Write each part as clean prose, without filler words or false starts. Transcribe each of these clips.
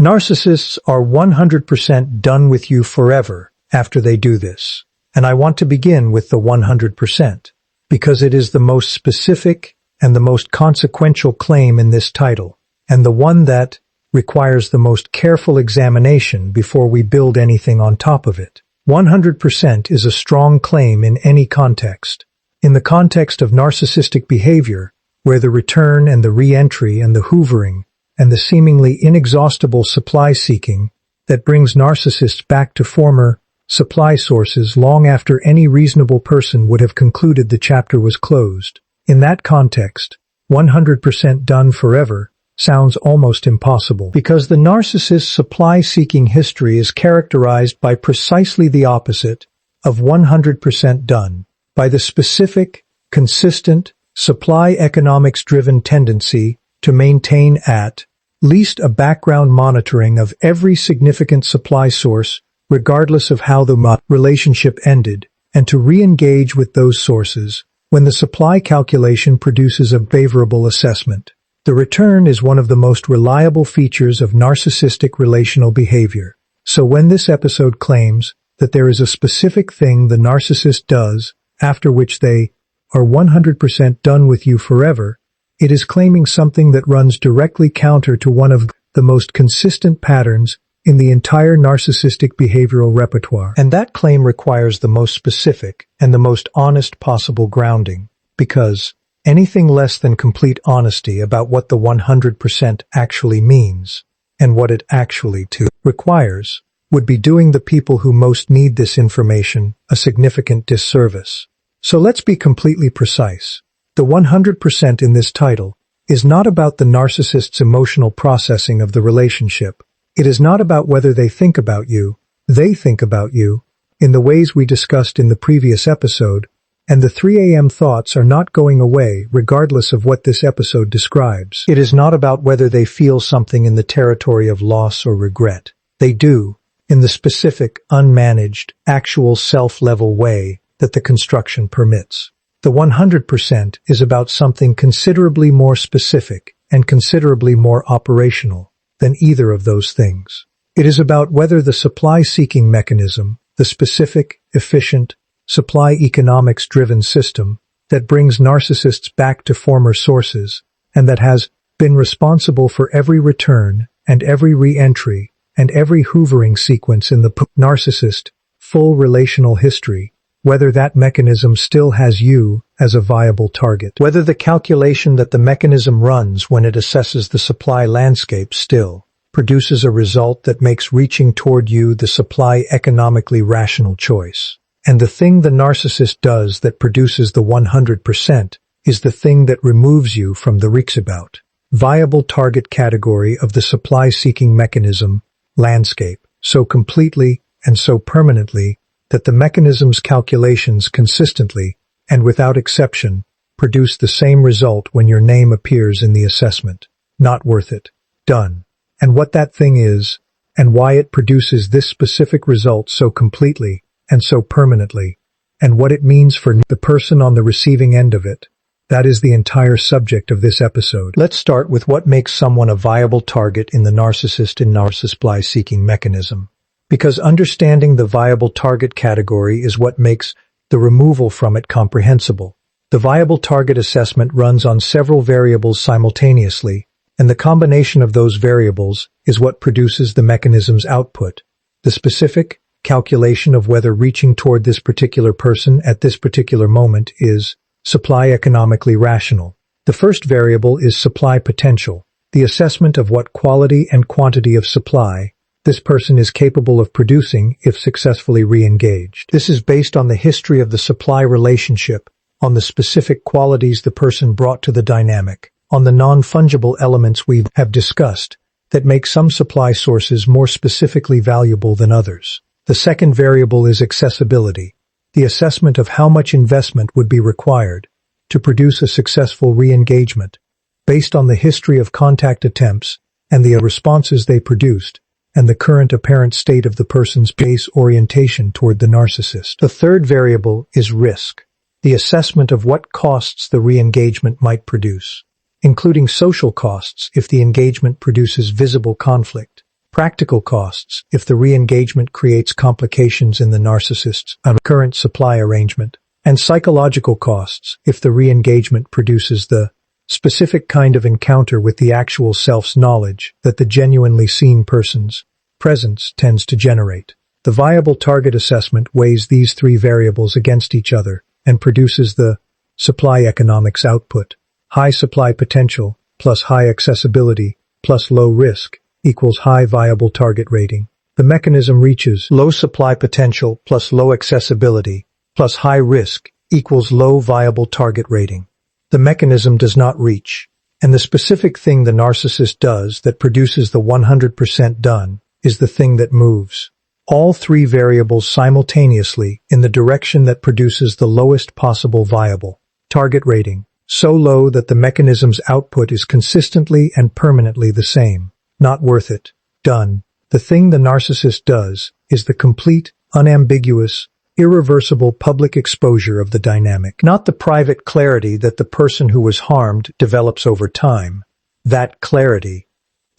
Narcissists are 100% done with you forever after they do this. And I want to begin with the 100%, because it is the most specific and the most consequential claim in this title, and the one that requires the most careful examination before we build anything on top of it. 100% is a strong claim in any context. In the context of narcissistic behavior, where the return and the re-entry and the hoovering and the seemingly inexhaustible supply seeking that brings narcissists back to former supply sources long after any reasonable person would have concluded the chapter was closed. In that context, 100% done forever sounds almost impossible, because the narcissist's supply-seeking history is characterized by precisely the opposite of 100% done, by the specific, consistent, supply economics-driven tendency to maintain at least a background monitoring of every significant supply source, regardless of how the relationship ended, and to re-engage with those sources when the supply calculation produces a favorable assessment. The return is one of the most reliable features of narcissistic relational behavior. So when this episode claims that there is a specific thing the narcissist does after which they are 100% done with you forever, it is claiming something that runs directly counter to one of the most consistent patterns in the entire narcissistic behavioral repertoire. And that claim requires the most specific and the most honest possible grounding, because anything less than complete honesty about what the 100% actually means and what it actually requires would be doing the people who most need this information a significant disservice. So let's be completely precise. The 100% in this title is not about the narcissist's emotional processing of the relationship. It is not about whether they think about you, they think about you, in the ways we discussed in the previous episode, and the 3 a.m. thoughts are not going away regardless of what this episode describes. It is not about whether they feel something in the territory of loss or regret. They do, in the specific, unmanaged, actual self-level way that the construction permits. The 100% is about something considerably more specific and considerably more operational than either of those things. It is about whether the supply-seeking mechanism, the specific, efficient, supply economics-driven system that brings narcissists back to former sources and that has been responsible for every return and every re-entry and every hoovering sequence in the narcissist full relational history, whether that mechanism still has you as a viable target, whether the calculation that the mechanism runs when it assesses the supply landscape still produces a result that makes reaching toward you the supply economically rational choice. And the thing the narcissist does that produces the 100% is the thing that removes you from the Rixibout, viable target category of the supply-seeking mechanism landscape so completely and so permanently that the mechanism's calculations consistently and without exception produce the same result when your name appears in the assessment. Not worth it. Done. And what that thing is, and why it produces this specific result so completely and so permanently, and what it means for the person on the receiving end of it. That is the entire subject of this episode. Let's start with what makes someone a viable target in the narcissist and supply-seeking mechanism. Because understanding the viable target category is what makes the removal from it comprehensible. The viable target assessment runs on several variables simultaneously, and the combination of those variables is what produces the mechanism's output. The specific calculation of whether reaching toward this particular person at this particular moment is supply economically rational. The first variable is supply potential, the assessment of what quality and quantity of supply this person is capable of producing if successfully re-engaged. This is based on the history of the supply relationship, on the specific qualities the person brought to the dynamic, on the non-fungible elements we have discussed that make some supply sources more specifically valuable than others. The second variable is accessibility, the assessment of how much investment would be required to produce a successful re-engagement, based on the history of contact attempts and the responses they produced, and the current apparent state of the person's base orientation toward the narcissist. The third variable is risk, the assessment of what costs the re-engagement might produce, including social costs if the engagement produces visible conflict, Practical costs if the re-engagement creates complications in the narcissist's current supply arrangement, and psychological costs if the re-engagement produces the specific kind of encounter with the actual self's knowledge that the genuinely seen person's presence tends to generate. The viable target assessment weighs these three variables against each other and produces the supply economics output. High supply potential plus high accessibility plus low risk equals high viable target rating. The mechanism reaches low supply potential plus low accessibility plus high risk equals low viable target rating. The mechanism does not reach, and the specific thing the narcissist does that produces the 100% done is the thing that moves all three variables simultaneously in the direction that produces the lowest possible viable target rating, so low that the mechanism's output is consistently and permanently the same. Not worth it. Done. The thing the narcissist does is the complete, unambiguous, irreversible public exposure of the dynamic, not the private clarity that the person who was harmed develops over time. That clarity,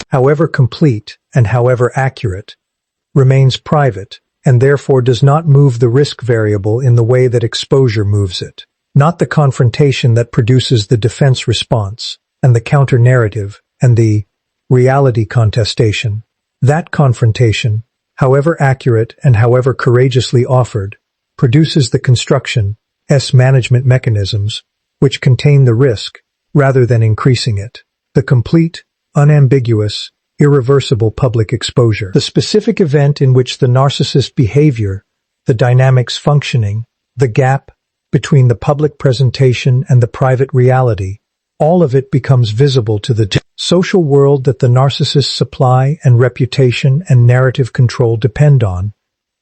however complete and however accurate, remains private and therefore does not move the risk variable in the way that exposure moves it. Not the confrontation that produces the defense response and the counter-narrative and the reality contestation. That confrontation, however accurate and however courageously offered, produces the construction's management mechanisms which contain the risk rather than increasing it. The complete, unambiguous, irreversible public exposure. The specific event in which the narcissist behavior, the dynamics functioning, the gap between the public presentation and the private reality, all of it becomes visible to the social world that the narcissist's supply and reputation and narrative control depend on,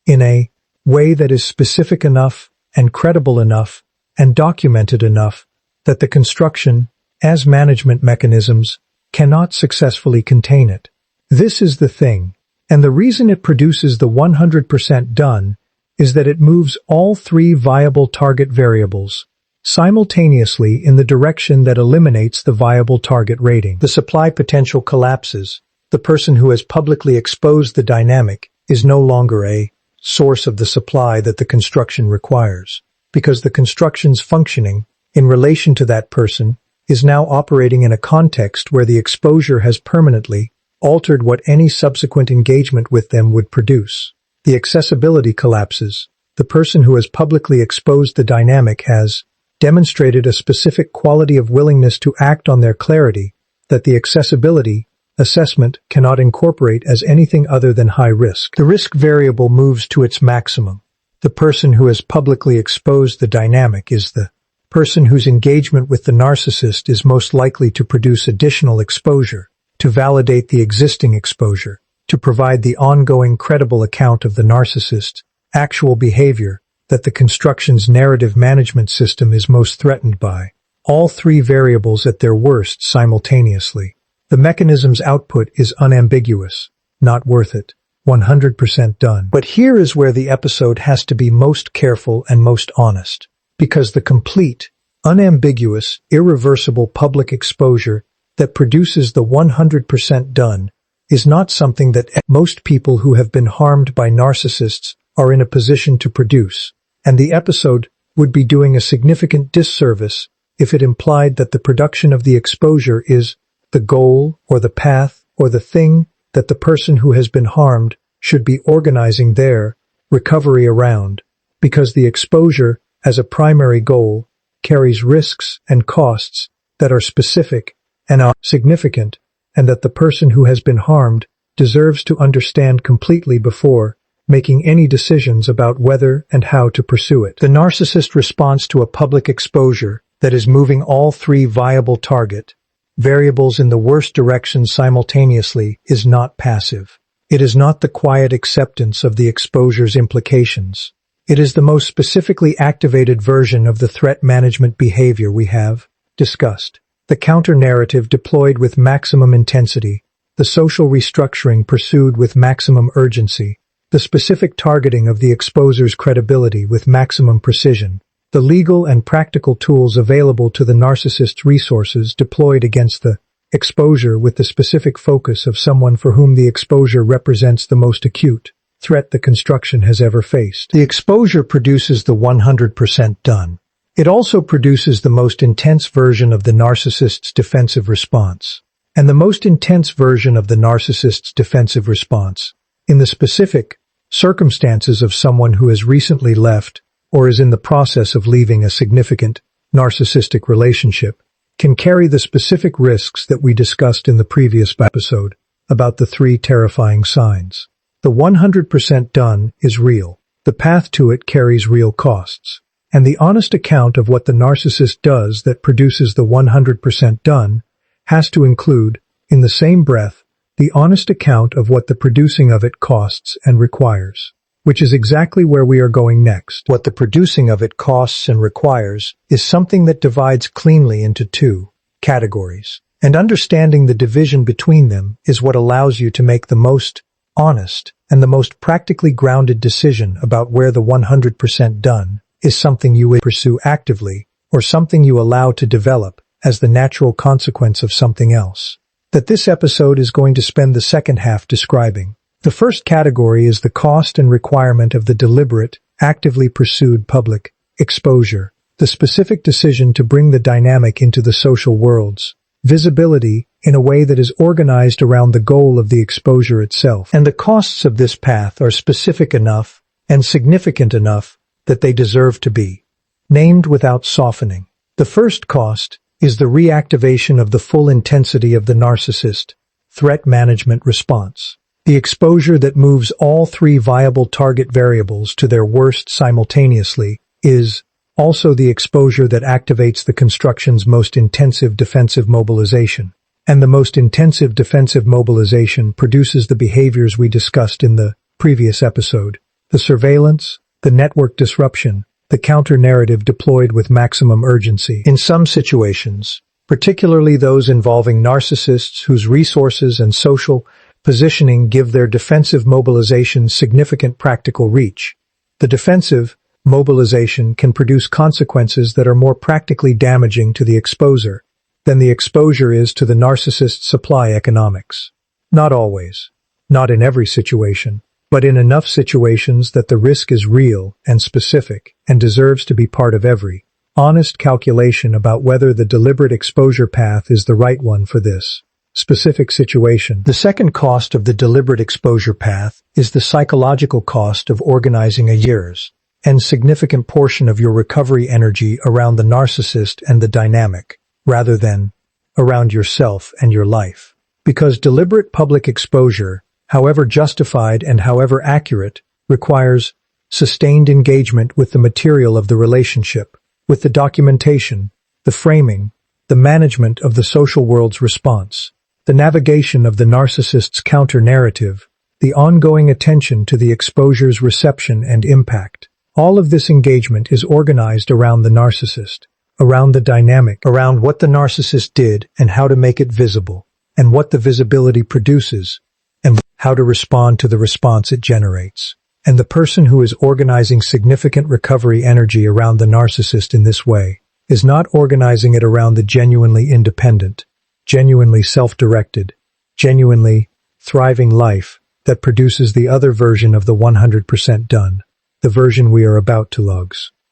in a way that is specific enough and credible enough and documented enough that the construction, as management mechanisms, cannot successfully contain it. This is the thing, and the reason it produces the 100% done is that it moves all three viable target variables simultaneously in the direction that eliminates the viable target rating. The supply potential collapses. The person who has publicly exposed the dynamic is no longer a source of the supply that the construction requires, because the construction's functioning in relation to that person is now operating in a context where the exposure has permanently altered what any subsequent engagement with them would produce. The accessibility collapses. The person who has publicly exposed the dynamic has demonstrated a specific quality of willingness to act on their clarity that the accessibility assessment cannot incorporate as anything other than high risk. The risk variable moves to its maximum. The person who has publicly exposed the dynamic is the person whose engagement with the narcissist is most likely to produce additional exposure, to validate the existing exposure, to provide the ongoing credible account of the narcissist's actual behavior that the construction's narrative management system is most threatened by. All three variables at their worst simultaneously. The mechanism's output is unambiguous, not worth it, 100% done. But here is where the episode has to be most careful and most honest, because the complete, unambiguous, irreversible public exposure that produces the 100% done is not something that most people who have been harmed by narcissists are in a position to produce, and the episode would be doing a significant disservice if it implied that the production of the exposure is the goal or the path or the thing that the person who has been harmed should be organizing their recovery around, because the exposure as a primary goal carries risks and costs that are specific and are significant, and that the person who has been harmed deserves to understand completely before making any decisions about whether and how to pursue it. The narcissist response to a public exposure that is moving all three viable target variables in the worst direction simultaneously is not passive. It is not the quiet acceptance of the exposure's implications. It is the most specifically activated version of the threat management behavior we have discussed. The counter-narrative deployed with maximum intensity, the social restructuring pursued with maximum urgency, the specific targeting of the exposer's credibility with maximum precision, the legal and practical tools available to the narcissist's resources deployed against the exposure with the specific focus of someone for whom the exposure represents the most acute threat the construction has ever faced. The exposure produces the 100% done. It also produces the most intense version of the narcissist's defensive response. And the most intense version of the narcissist's defensive response, in the specific circumstances of someone who has recently left or is in the process of leaving a significant narcissistic relationship, can carry the specific risks that we discussed in the previous episode about the 3 terrifying signs. The 100% done is real. The path to it carries real costs. And the honest account of what the narcissist does that produces the 100% done has to include, in the same breath, the honest account of what the producing of it costs and requires. Which is exactly where we are going next. What the producing of it costs and requires is something that divides cleanly into 2 categories. And understanding the division between them is what allows you to make the most honest and the most practically grounded decision about where the 100% done is something you would pursue actively or something you allow to develop as the natural consequence of something else. That this episode is going to spend the second half describing. The first category is the cost and requirement of the deliberate, actively pursued public exposure, the specific decision to bring the dynamic into the social world's visibility in a way that is organized around the goal of the exposure itself. And the costs of this path are specific enough and significant enough that they deserve to be named without softening. The first cost is the reactivation of the full intensity of the narcissist threat management response. The exposure that moves all 3 viable target variables to their worst simultaneously is also the exposure that activates the construction's most intensive defensive mobilization. And the most intensive defensive mobilization produces the behaviors we discussed in the previous episode. The surveillance, the network disruption, the counter-narrative deployed with maximum urgency. In some situations, particularly those involving narcissists whose resources and social positioning give their defensive mobilization significant practical reach, the defensive mobilization can produce consequences that are more practically damaging to the exposer than the exposure is to the narcissist's supply economics. Not always, not in every situation, but in enough situations that the risk is real and specific and deserves to be part of every honest calculation about whether the deliberate exposure path is the right one for this specific situation. The second cost of the deliberate exposure path is the psychological cost of organizing a year's and significant portion of your recovery energy around the narcissist and the dynamic, rather than around yourself and your life. Because deliberate public exposure, however justified and however accurate, requires sustained engagement with the material of the relationship, with the documentation, the framing, the management of the social world's response, the navigation of the narcissist's counter-narrative, the ongoing attention to the exposure's reception and impact. All of this engagement is organized around the narcissist, around the dynamic, around what the narcissist did and how to make it visible, and what the visibility produces, and how to respond to the response it generates. And the person who is organizing significant recovery energy around the narcissist in this way is not organizing it around the genuinely independent, genuinely self-directed, genuinely thriving life that produces the other version of the 100% done, the version we are about to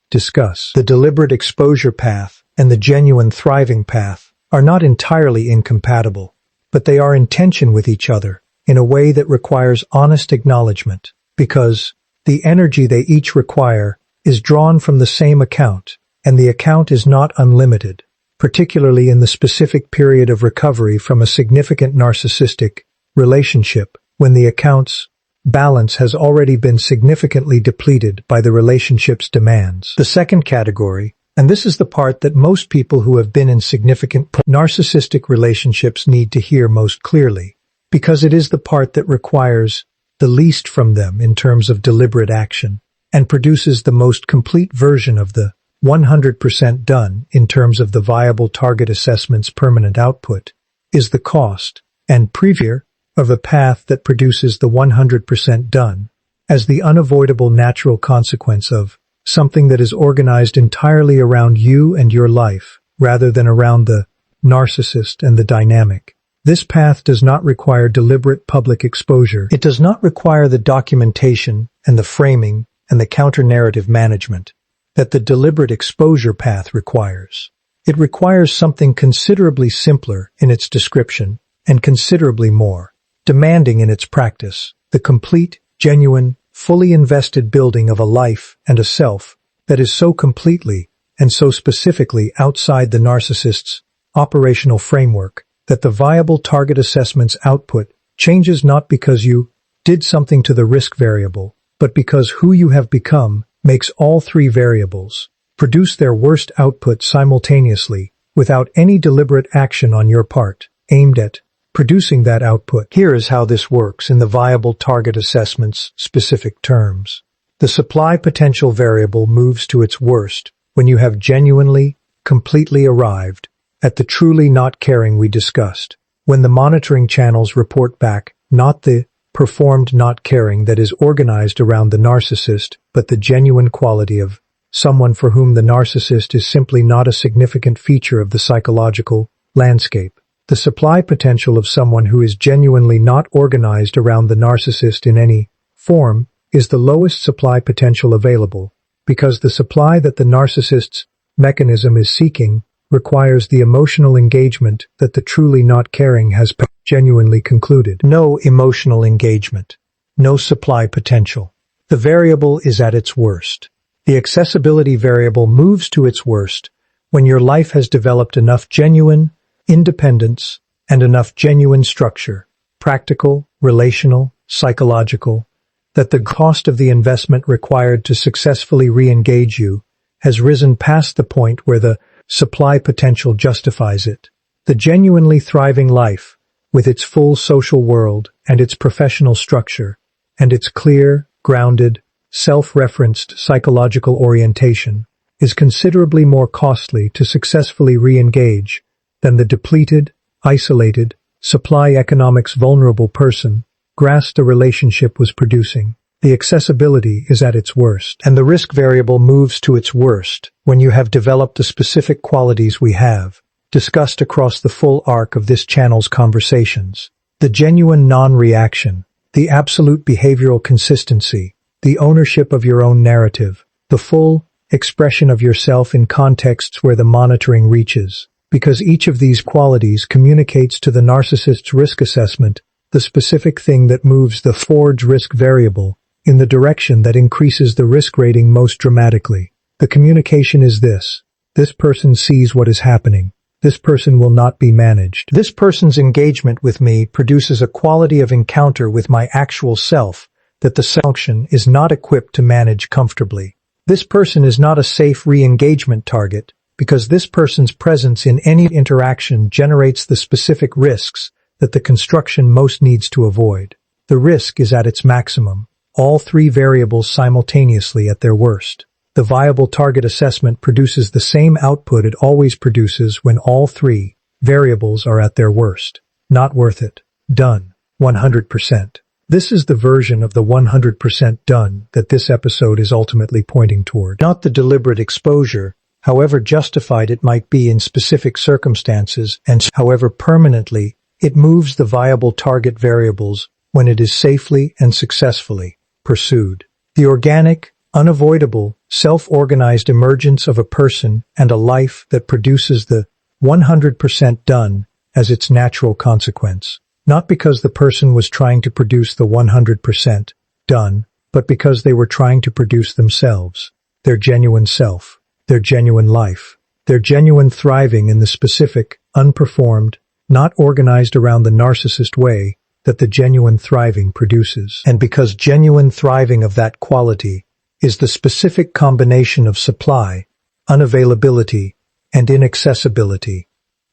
discuss. The deliberate exposure path and the genuine thriving path are not entirely incompatible, but they are in tension with each other in a way that requires honest acknowledgement, because the energy they each require is drawn from the same account, and the account is not unlimited, particularly in the specific period of recovery from a significant narcissistic relationship when the account's balance has already been significantly depleted by the relationship's demands. The second category, and this is the part that most people who have been in significant narcissistic relationships need to hear most clearly, because it is the part that requires the least from them in terms of deliberate action, and produces the most complete version of the 100% done in terms of the viable target assessment's permanent output, is the cost and preview of a path that produces the 100% done as the unavoidable natural consequence of something that is organized entirely around you and your life rather than around the narcissist, and the dynamic. This path does not require deliberate public exposure. It does not require the documentation and the framing and the counter-narrative management that the deliberate exposure path requires. It requires something considerably simpler in its description and considerably more demanding in its practice: the complete, genuine, fully invested building of a life and a self that is so completely and so specifically outside the narcissist's operational framework that the viable target assessment's output changes not because you did something to the risk variable, but because who you have become makes all three variables produce their worst output simultaneously without any deliberate action on your part aimed at producing that output. Here is how this works in the viable target assessment's specific terms. The supply potential variable moves to its worst when you have genuinely, completely arrived at the truly not caring we discussed. When the monitoring channels report back not the performed not caring that is organized around the narcissist, but the genuine quality of someone for whom the narcissist is simply not a significant feature of the psychological landscape. The supply potential of someone who is genuinely not organized around the narcissist in any form is the lowest supply potential available, because the supply that the narcissist's mechanism is seeking requires the emotional engagement that the truly not caring has genuinely concluded. No emotional engagement. No supply potential. The variable is at its worst. The accessibility variable moves to its worst when your life has developed enough genuine independence and enough genuine structure, practical, relational, psychological, that the cost of the investment required to successfully re-engage you has risen past the point where the supply potential justifies it. The genuinely thriving life, with its full social world and its professional structure, and its clear, grounded, self-referenced psychological orientation, is considerably more costly to successfully re-engage than the depleted, isolated, supply economics vulnerable person grasped a relationship was producing. The accessibility is at its worst, and the risk variable moves to its worst when you have developed the specific qualities we have discussed across the full arc of this channel's conversations. The genuine non-reaction, the absolute behavioral consistency, the ownership of your own narrative, the full expression of yourself in contexts where the monitoring reaches, because each of these qualities communicates to the narcissist's risk assessment the specific thing that moves the forward risk variable in the direction that increases the risk rating most dramatically. The communication is this: this person sees what is happening. This person will not be managed. This person's engagement with me produces a quality of encounter with my actual self that the function is not equipped to manage comfortably. This person is not a safe re-engagement target because this person's presence in any interaction generates the specific risks that the construction most needs to avoid. The risk is at its maximum. All three variables simultaneously at their worst. The viable target assessment produces the same output it always produces when all three variables are at their worst. Not worth it. Done. 100%. This is the version of the 100% done that this episode is ultimately pointing toward. Not the deliberate exposure, however justified it might be in specific circumstances, and however permanently it moves the viable target variables when it is safely and successfully pursued. The organic, unavoidable, self-organized emergence of a person and a life that produces the 100% done as its natural consequence. Not because the person was trying to produce the 100% done, but because they were trying to produce themselves, their genuine self, their genuine life, their genuine thriving in the specific, unperformed, not organized around the narcissist way that the genuine thriving produces. And because genuine thriving of that quality is the specific combination of supply, unavailability, and inaccessibility,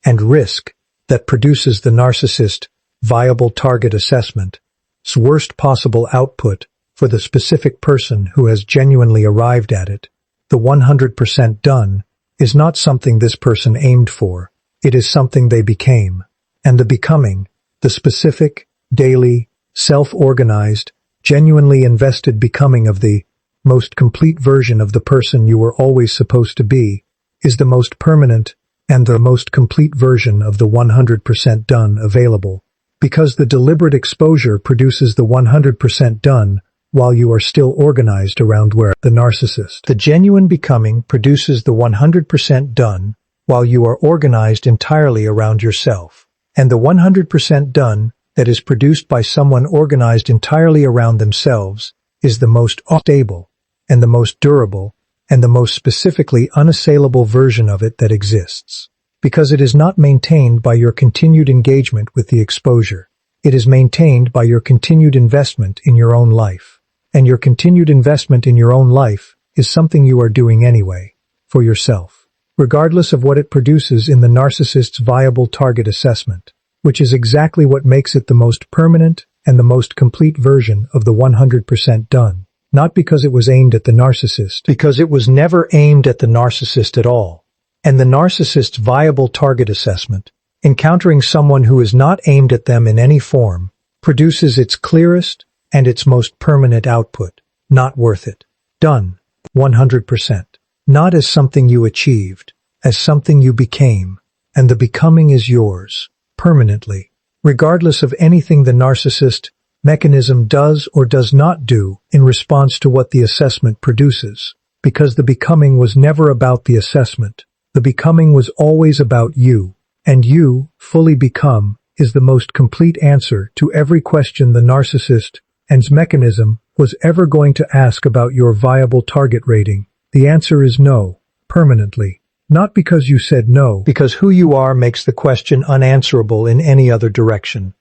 and risk that produces the narcissist viable target assessment's worst possible output for the specific person who has genuinely arrived at it. The 100% done is not something this person aimed for. It is something they became. And the becoming, the specific, daily, self-organized, genuinely invested becoming of the most complete version of the person you were always supposed to be, is the most permanent, and the most complete version of the 100% done available. Because the deliberate exposure produces the 100% done while you are still organized around where the narcissist. The genuine becoming produces the 100% done while you are organized entirely around yourself. And the 100% done that is produced by someone organized entirely around themselves is the most stable and the most durable and the most specifically unassailable version of it that exists. Because it is not maintained by your continued engagement with the exposure. It is maintained by your continued investment in your own life. And your continued investment in your own life is something you are doing anyway, for yourself, regardless of what it produces in the narcissist's viable target assessment, which is exactly what makes it the most permanent and the most complete version of the 100% done. Not because it was aimed at the narcissist, because it was never aimed at the narcissist at all. And the narcissist's viable target assessment, encountering someone who is not aimed at them in any form, produces its clearest and its most permanent output. Not worth it. Done. 100%. Not as something you achieved, as something you became, and the becoming is yours, permanently, regardless of anything the narcissist mechanism does or does not do in response to what the assessment produces, because the becoming was never about the assessment. The becoming was always about you, and you, fully become, is the most complete answer to every question the narcissist and mechanism was ever going to ask about your viable target rating. The answer is no, permanently. Not because you said no, because who you are makes the question unanswerable in any other direction.